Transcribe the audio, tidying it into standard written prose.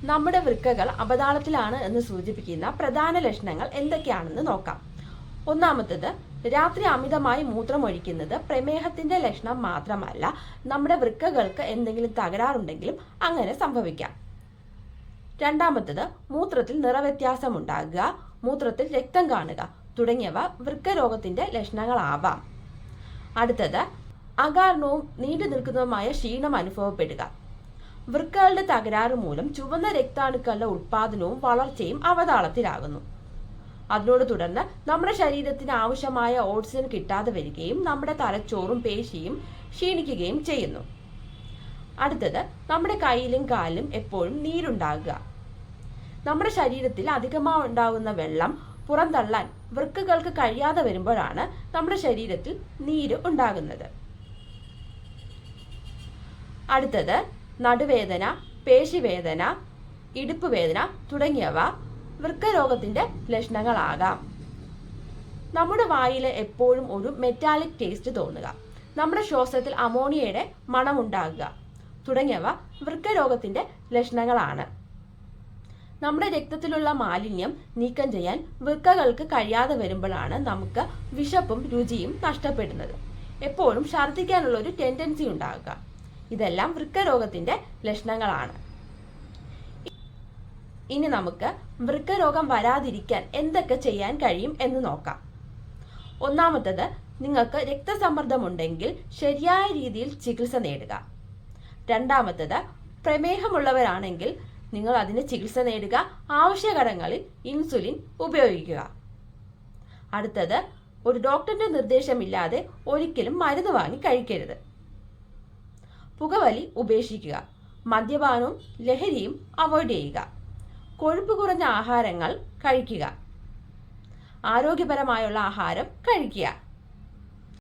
നമ്മുടെ വൃക്കകൾ അപതാളത്തിലാണ് എന്ന് സൂചിപ്പിക്കുന്ന പ്രധാന ലക്ഷണങ്ങൾ എന്തൊക്കെയാണെന്ന് നോക്കാം. ഒന്നാമത്തേത്, രാത്രി അമിതമായി മൂത്രമൊഴിക്കുന്നത് പ്രമേഹത്തിന്റെ ലക്ഷണം മാത്രമല്ല, നമ്മുടെ വൃക്കകൾക്ക് എന്തെങ്കിലും തകരാറുണ്ടെങ്കിലും അങ്ങനെ സംഭവിക്കാം. രണ്ടാമത്തേത്, മൂത്രത്തിൽ നിറവ്യത്യാസം ഉണ്ടാകുക, മൂത്രത്തിൽ രക്തം കാണുക തുടങ്ങിയവ വൃക്കരോഗത്തിന്റെ ലക്ഷണങ്ങളാവാം. അടുത്തത്, അകാരണവും നീണ്ടു നിൽക്കുന്നതുമായ ക്ഷീണം അനുഭവപ്പെടുക. വൃക്കകളുടെ തകരാറ് മൂലം ചുവന്ന രക്താണുക്കളുടെ ഉത്പാദനവും വളർച്ചയും അവതാളത്തിലാകുന്നു. അതിനോട് തുടർന്ന് നമ്മുടെ ശരീരത്തിന് ആവശ്യമായ ഓക്സിജൻ കിട്ടാതെ വരികയും നമ്മുടെ തലച്ചോറും പേശിയും ക്ഷീണിക്കുകയും ചെയ്യുന്നു. അടുത്തത്, നമ്മുടെ കൈയിലും കാലിലും എപ്പോഴും നീരുണ്ടാകുക. നമ്മുടെ ശരീരത്തിൽ അധികമായി ഉണ്ടാകുന്ന വെള്ളം പുറന്തള്ളാൻ വൃക്കകൾക്ക് കഴിയാതെ വരുമ്പോഴാണ് നമ്മുടെ ശരീരത്തിൽ നീര് ഉണ്ടാകുന്നത്. അടുത്തത്, നടുവേദന, പേശിവേദന, ഇടുപ്പ് വേദന തുടങ്ങിയവ വൃക്കരോഗത്തിന്റെ ലക്ഷണങ്ങളാകാം. നമ്മുടെ വായിൽ എപ്പോഴും ഒരു മെറ്റാലിക് ടേസ്റ്റ് തോന്നുക, നമ്മുടെ ശ്വാസത്തിൽ അമോണിയയുടെ മണമുണ്ടാകുക തുടങ്ങിയവ വൃക്കരോഗത്തിന്റെ ലക്ഷണങ്ങളാണ്. നമ്മുടെ രക്തത്തിലുള്ള മാലിന്യം നീക്കം ചെയ്യാൻ വൃക്കകൾക്ക് കഴിയാതെ വരുമ്പോഴാണ് നമുക്ക് വിശപ്പും രുചിയും നഷ്ടപ്പെടുന്നത്. എപ്പോഴും ഛർദ്ദിക്കാനുള്ള ഒരു ടെൻഡൻസി ഉണ്ടാകുക. ഇതെല്ലാം വൃക്കരോഗത്തിന്റെ ലക്ഷണങ്ങളാണ്. ഇനി നമുക്ക് വൃക്കരോഗം വരാതിരിക്കാൻ എന്തൊക്കെ ചെയ്യാൻ കഴിയും എന്ന് നോക്കാം. ഒന്നാമത്തേത്, നിങ്ങൾക്ക് രക്തസമ്മർദ്ദമുണ്ടെങ്കിൽ ശരിയായ രീതിയിൽ ചികിത്സ നേടുക. രണ്ടാമത്തേത്, പ്രമേഹമുള്ളവരാണെങ്കിൽ നിങ്ങൾ അതിന് ചികിത്സ നേടുക, ആവശ്യഘട്ടങ്ങളിൽ ഇൻസുലിൻ ഉപയോഗിക്കുക. അടുത്തത്, ഒരു ഡോക്ടറിന്റെ നിർദ്ദേശമില്ലാതെ ഒരിക്കലും മരുന്ന് വാങ്ങി കഴിക്കരുത്. പുകവലി ഉപേക്ഷിക്കുക. മദ്യപാനവും ലഹരിയും അവോയ്ഡ് ചെയ്യുക. കൊഴുപ്പ് കുറഞ്ഞ ആഹാരങ്ങൾ കഴിക്കുക. ആരോഗ്യപരമായുള്ള ആഹാരം കഴിക്കുക.